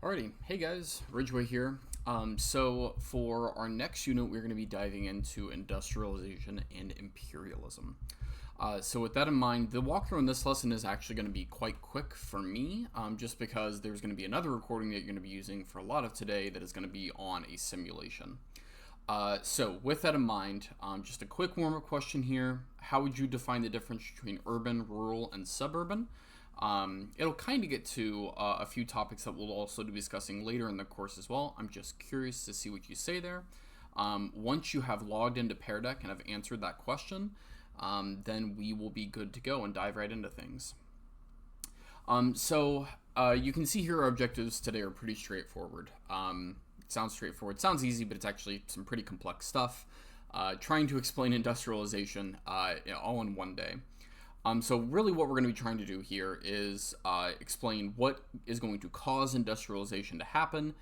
Alrighty, hey guys, Ridgeway here. So for our next unit, we're going to be diving into industrialization and imperialism. So with that in mind, the walkthrough in this lesson is actually going to be quite quick for me, just because there's going to be another recording that you're going to be using for a lot of today that is going to be on a simulation. So with that in mind, just a quick warm-up question here. How would you define the difference between urban, rural, and suburban? It'll kind of get to a few topics that we'll also be discussing later in the course as well. I'm just curious to see what you say there. Once you have logged into Pear Deck and have answered that question, then we will be good to go and dive right into things. You can see here our objectives today are pretty straightforward. It sounds straightforward, sounds easy, but it's actually some pretty complex stuff. Trying to explain industrialization all in one day. So really what we're going to be trying to do here is explain what is going to cause industrialization to happen,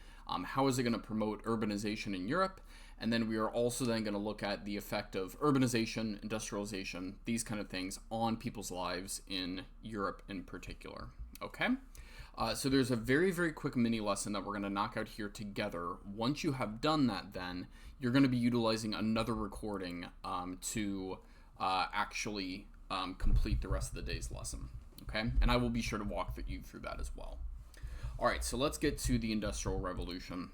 how is it going to promote urbanization in Europe, and then we are also then going to look at the effect of urbanization, industrialization, these kind of things on people's lives in Europe in particular. Okay? So there's a very, very quick mini lesson that we're going to knock out here together. Once you have done that, then you're going to be utilizing another recording to actually complete the rest of the day's lesson. Okay? And I will be sure to walk you through that as well. All right, so let's get to the Industrial Revolution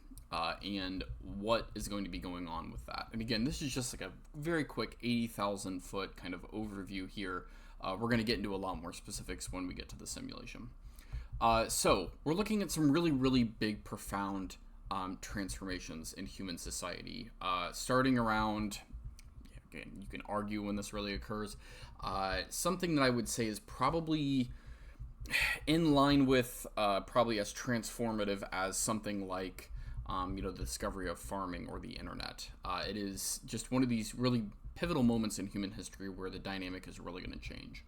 and what is going to be going on with that. And again, this is just like a very quick 80,000 foot kind of overview here. We're going to get into a lot more specifics when we get to the simulation. So we're looking at some really, really big, profound transformations in human society, starting around, again, you can argue when this really occurs, something that I would say is probably in line with probably as transformative as something like the discovery of farming or the internet. It is just one of these really pivotal moments in human history where the dynamic is really going to change.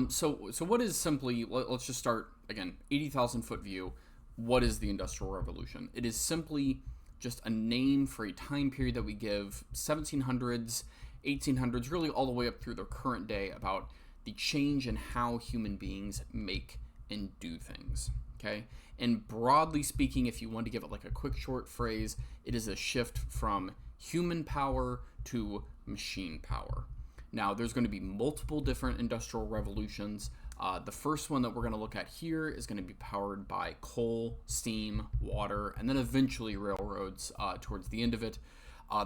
So what is simply, let's just start, again, 80,000 foot view. What is the Industrial Revolution? It is simply just a name for a time period that we give 1700s, 1800s, really all the way up through the current day about the change in how human beings make and do things. Okay? And broadly speaking, if you want to give it like a quick short phrase, it is a shift from human power to machine power. Now, there's going to be multiple different industrial revolutions. The first one that we're going to look at here is going to be powered by coal, steam, water, and then eventually railroads towards the end of it.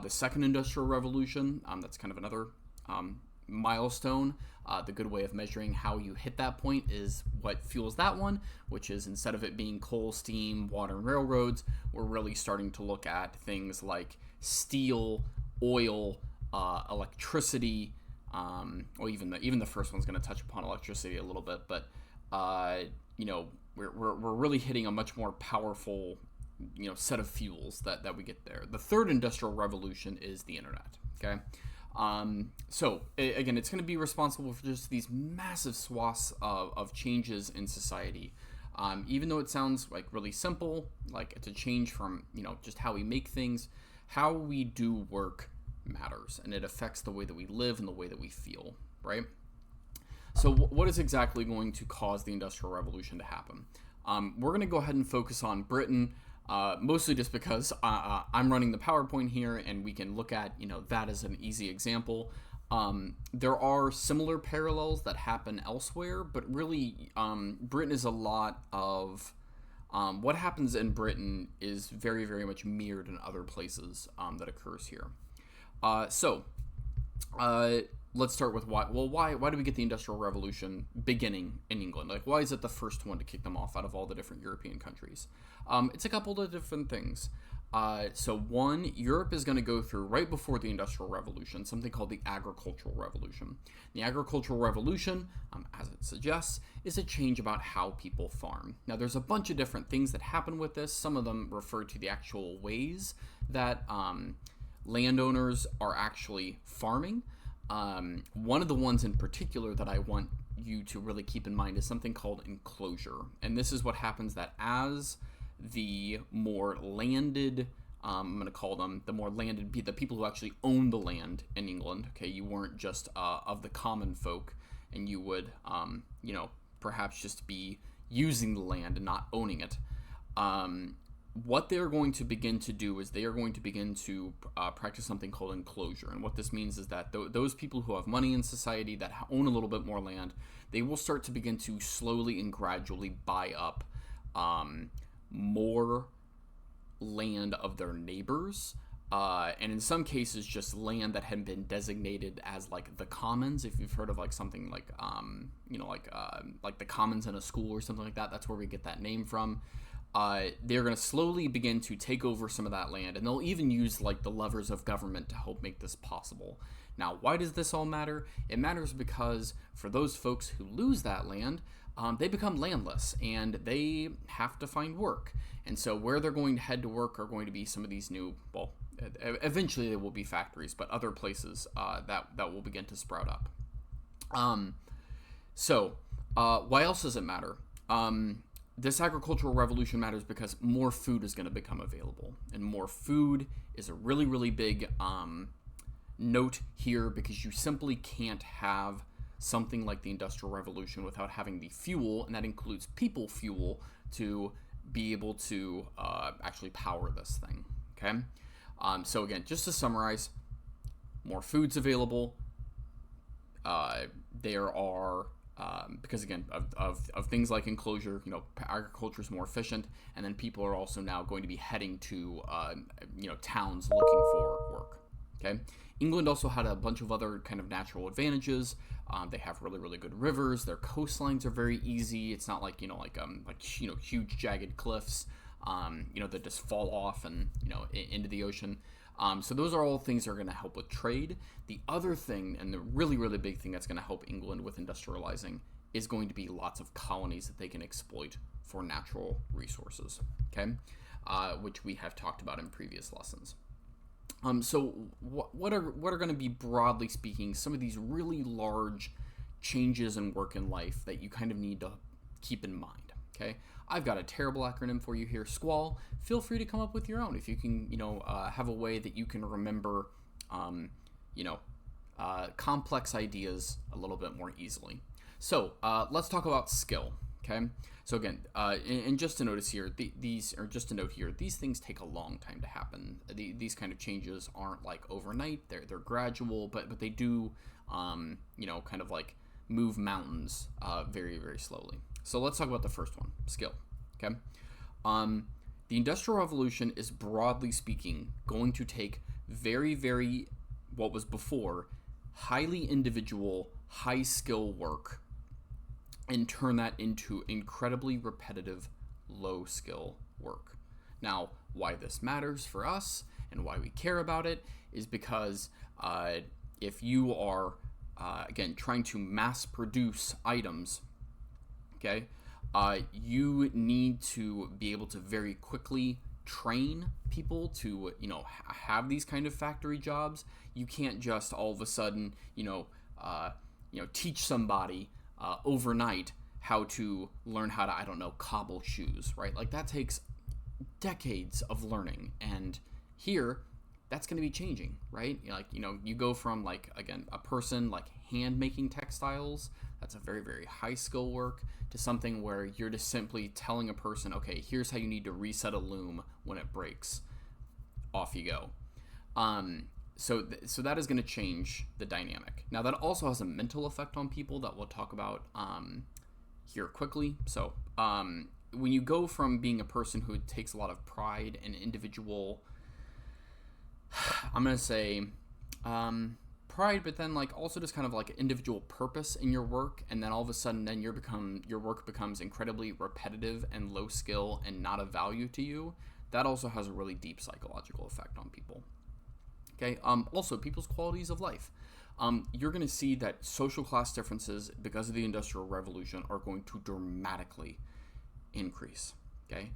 The second industrial revolution, that's kind of another milestone. The good way of measuring how you hit that point is what fuels that one, which is instead of it being coal, steam, water, and railroads, we're really starting to look at things like steel, oil, electricity, or even the first one's going to touch upon electricity a little bit, but we're really hitting a much more powerful set of fuels that we get there. The third industrial revolution is the internet. Okay, so again, it's going to be responsible for just these massive swaths of changes in society. Even though it sounds like really simple, like it's a change from just how we make things, how we do work matters, and it affects the way that we live and the way that we feel, right? So what is exactly going to cause the Industrial Revolution to happen? We're going to go ahead and focus on Britain, mostly just because I'm running the PowerPoint here and we can look at that as an easy example. There are similar parallels that happen elsewhere, but really Britain is a lot of what happens in Britain is very, very much mirrored in other places that occurs here. Let's start with why. Well, why do we get the Industrial Revolution beginning in England? Like, why is it the first one to kick them off out of all the different European countries? It's a couple of different things. So one, Europe is going to go through, right before the Industrial Revolution, something called the Agricultural Revolution. The Agricultural Revolution, as it suggests, is a change about how people farm. Now, there's a bunch of different things that happen with this. Some of them refer to the actual ways that landowners are actually farming. One of the ones in particular that I want you to really keep in mind is something called enclosure. And this is what happens that as the more landed, I'm going to call them the more landed, the people who actually own the land in England, okay, you weren't just of the common folk, and you would, perhaps just be using the land and not owning it. What they're going to begin to do is they are going to begin to practice something called enclosure. And what this means is that those people who have money in society that own a little bit more land, they will start to begin to slowly and gradually buy up more land of their neighbors. And in some cases, just land that had been designated as like the commons. If you've heard of like something like, like the commons in a school or something like that, that's where we get that name from. They're going to slowly begin to take over some of that land, and they'll even use like the levers of government to help make this possible. Now, why does this all matter? It matters because for those folks who lose that land, they become landless and they have to find work. And so where they're going to head to work are going to be some of these new, well, eventually they will be factories, but other places that will begin to sprout up. Why else does it matter? This agricultural revolution matters because more food is going to become available, and more food is a really, really big note here, because you simply can't have something like the Industrial Revolution without having the fuel, and that includes people fuel, to be able to actually power this thing. Okay, so again, just to summarize, more food's available. There are because again of things like enclosure, agriculture is more efficient, and then people are also now going to be heading to towns looking for work. Okay, England also had a bunch of other kind of natural advantages. They have really, really good rivers. Their coastlines are very easy. It's not like huge jagged cliffs that just fall off and into the ocean. So those are all things that are going to help with trade. The other thing, and the really, really big thing that's going to help England with industrializing, is going to be lots of colonies that they can exploit for natural resources, okay? Which we have talked about in previous lessons. So what are going to be, broadly speaking, some of these really large changes in work and life that you kind of need to keep in mind, okay? I've got a terrible acronym for you here, SQUAL. Feel free to come up with your own if you can, have a way that you can remember, complex ideas a little bit more easily. So let's talk about skill. Okay. So again, and just to notice here, these things take a long time to happen. These kind of changes aren't like overnight. They're gradual, but they do, kind of like move mountains very, very slowly. So let's talk about the first one, skill. Okay. The Industrial Revolution is, broadly speaking, going to take very, very, what was before, highly individual, high skill work, and turn that into incredibly repetitive, low skill work. Now, why this matters for us and why we care about it is because if you are, again, trying to mass produce items, okay, you need to be able to very quickly train people to, have these kind of factory jobs. You can't just all of a sudden, teach somebody overnight how to learn how to, cobble shoes, right? Like that takes decades of learning. And here, that's going to be changing, right? You go from a person like hand making textiles, that's a very, very high skill work, to something where you're just simply telling a person, okay, here's how you need to reset a loom when it breaks. Off you go. So that is going to change the dynamic. Now that also has a mental effect on people that we'll talk about here quickly. So when you go from being a person who takes a lot of pride in individual, I'm going to say pride, but then also just kind of like individual purpose in your work, and then all of a sudden then your work becomes incredibly repetitive and low skill and not of value to you, that also has a really deep psychological effect on people. Okay. Also, people's qualities of life. You're going to see that social class differences, because of the Industrial Revolution, are going to dramatically increase. Okay.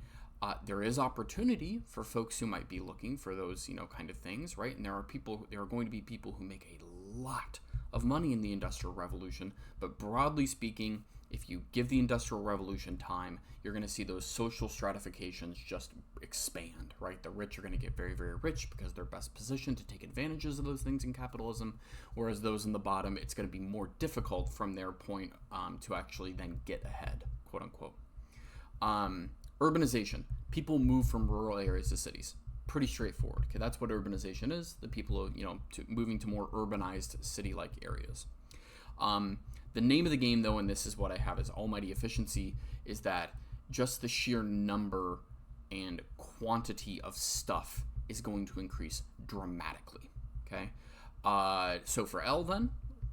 There is opportunity for folks who might be looking for those, kind of things, right? And there are going to be people who make a lot of money in the Industrial Revolution, but broadly speaking, if you give the Industrial Revolution time, you're going to see those social stratifications just expand, right? The rich are going to get very, very rich because they're best positioned to take advantages of those things in capitalism, whereas those in the bottom, it's going to be more difficult from their point to actually then get ahead, quote unquote. Urbanization. People move from rural areas to cities. Pretty straightforward. Okay, that's what urbanization is. The people, moving to more urbanized city-like areas. The name of the game, though, and this is what I have as almighty efficiency, is that just the sheer number and quantity of stuff is going to increase dramatically. Okay, so for L then,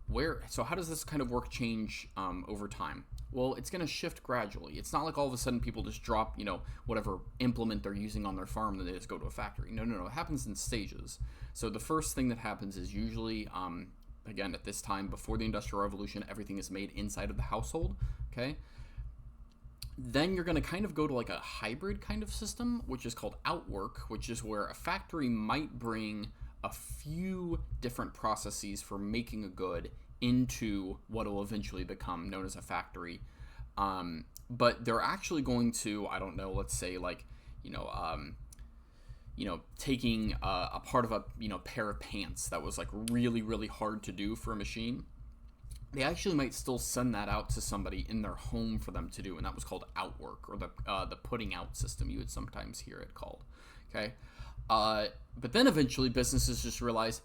how does this kind of work change over time? Well, it's going to shift gradually. It's not like all of a sudden people just drop, whatever implement they're using on their farm and they just go to a factory. No. It happens in stages. So the first thing that happens is usually, again, at this time before the Industrial Revolution, everything is made inside of the household. Okay. Then you're going to kind of go to like a hybrid kind of system, which is called outwork, which is where a factory might bring a few different processes for making a good into what will eventually become known as a factory. But they're actually going to, I don't know, let's say like, taking a part of a, pair of pants that was like really, really hard to do for a machine. They actually might still send that out to somebody in their home for them to do, and that was called outwork, or the putting out system, you would sometimes hear it called. Okay, but then eventually businesses just realize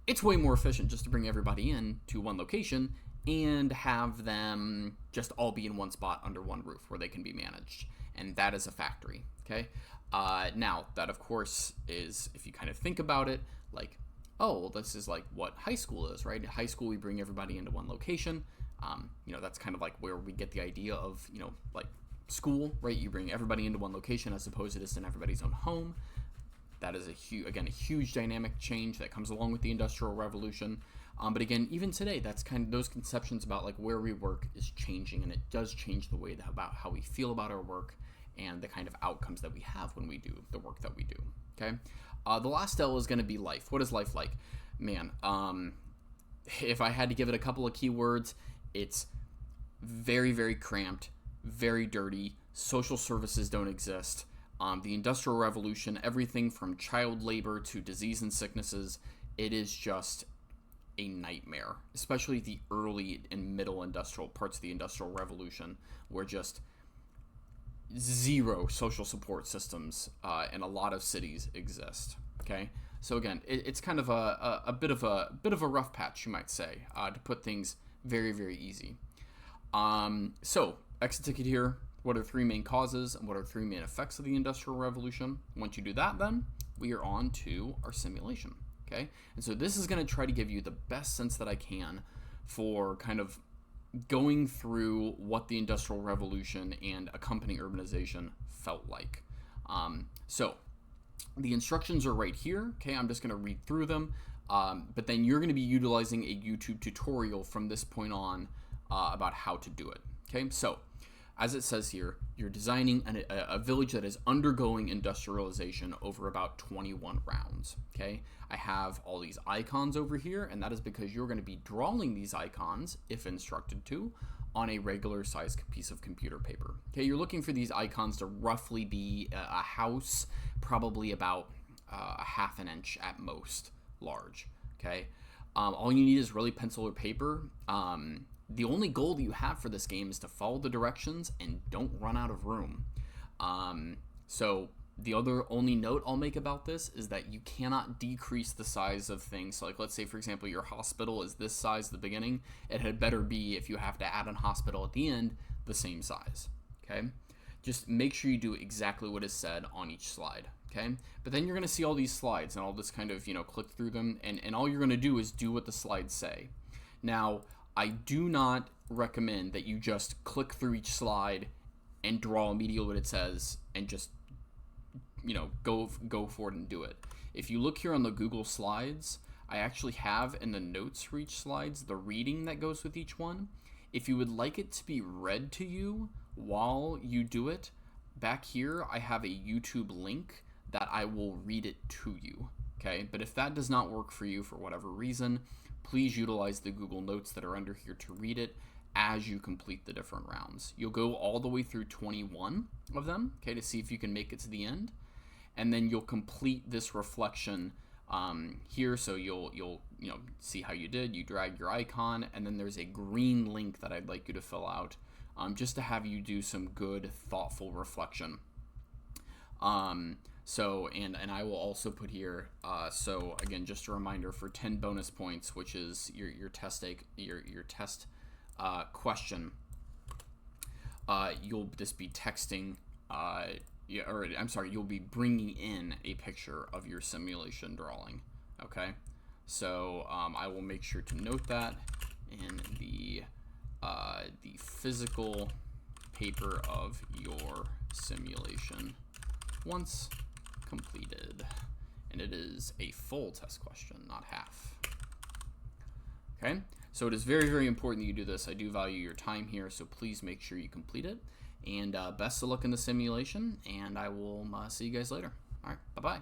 it's way more efficient just to bring everybody in to one location and have them just all be in one spot under one roof where they can be managed, and that is a factory. Okay, now that of course is, if you kind of think about it, like, oh, well, this is like what high school is, right? In high school, we bring everybody into one location. That's kind of like where we get the idea of, like school, right? You bring everybody into one location as opposed to just in everybody's own home. That is a huge dynamic change that comes along with the Industrial Revolution. But again, even today, that's kind of those conceptions about like where we work is changing, and it does change the way about how we feel about our work and the kind of outcomes that we have when we do the work that we do. Okay. The last L is going to be life. What is life like? Man, if I had to give it a couple of keywords, it's very, very cramped, very dirty. Social services don't exist. The Industrial Revolution, everything from child labor to disease and sicknesses, it is just a nightmare, especially the early and middle industrial parts of the Industrial Revolution, where just zero social support systems in a lot of cities exist. Okay, so again, it's kind of a bit of a rough patch, you might say, to put things very, very easy. So exit ticket here. What are three main causes and what are three main effects of the Industrial Revolution? Once you do that, then we are on to our simulation. Okay, and so this is going to try to give you the best sense that I can for kind of going through what the Industrial Revolution and accompanying urbanization felt like. So the instructions are right here. Okay, I'm just going to read through them, but then you're going to be utilizing a YouTube tutorial from this point on about how to do it. Okay, so as it says here, you're designing a village that is undergoing industrialization over about 21 rounds. Okay, I have all these icons over here, and that is because you're going to be drawing these icons, if instructed to, on a regular sized piece of computer paper. Okay, you're looking for these icons to roughly be a house, probably about a half an inch at most large. Okay, all you need is really pencil or paper. The only goal that you have for this game is to follow the directions and don't run out of room. So the only note I'll make about this is that you cannot decrease the size of things. So like, let's say, for example, your hospital is this size at the beginning. It had better be, if you have to add a hospital at the end, the same size. Okay? Just make sure you do exactly what is said on each slide. Okay? But then you're going to see all these slides, and I'll just kind of, click through them, and all you're going to do is do what the slides say. Now, I do not recommend that you just click through each slide and draw immediately what it says and just, go for it and do it. If you look here on the Google Slides, I actually have in the notes for each slides the reading that goes with each one. If you would like it to be read to you while you do it, back here I have a YouTube link that I will read it to you. Okay, but if that does not work for you for whatever reason, please utilize the Google Notes that are under here to read it as you complete the different rounds. You'll go all the way through 21 of them, okay, to see if you can make it to the end, and then you'll complete this reflection here. So you'll see how you did. You drag your icon, and then there's a green link that I'd like you to fill out, just to have you do some good, thoughtful reflection And I will also put here, so again, just a reminder for 10 bonus points, which is your test question. You'll just be texting, you'll be bringing in a picture of your simulation drawing. Okay, so I will make sure to note that in the physical paper of your simulation once completed, and it is a full test question, not half. Okay, so it is very, very important that you do this. I do value your time here, so please make sure you complete it. And best of luck in the simulation, and I will see you guys later. All right, bye-bye.